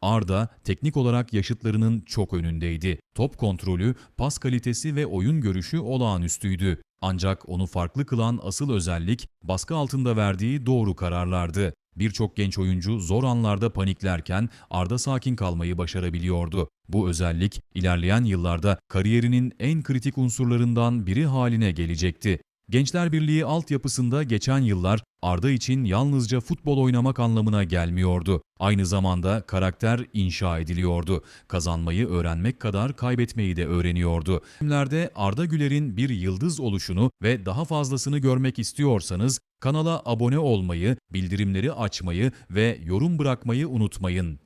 Arda teknik olarak yaşıtlarının çok önündeydi. Top kontrolü, pas kalitesi ve oyun görüşü olağanüstüydü. Ancak onu farklı kılan asıl özellik baskı altında verdiği doğru kararlardı. Birçok genç oyuncu zor anlarda paniklerken Arda sakin kalmayı başarabiliyordu. Bu özellik ilerleyen yıllarda kariyerinin en kritik unsurlarından biri haline gelecekti. Gençler Birliği altyapısında geçen yıllar Arda için yalnızca futbol oynamak anlamına gelmiyordu. Aynı zamanda karakter inşa ediliyordu. Kazanmayı öğrenmek kadar kaybetmeyi de öğreniyordu. Filmlerde Arda Güler'in bir yıldız oluşunu ve daha fazlasını görmek istiyorsanız kanala abone olmayı, bildirimleri açmayı ve yorum bırakmayı unutmayın.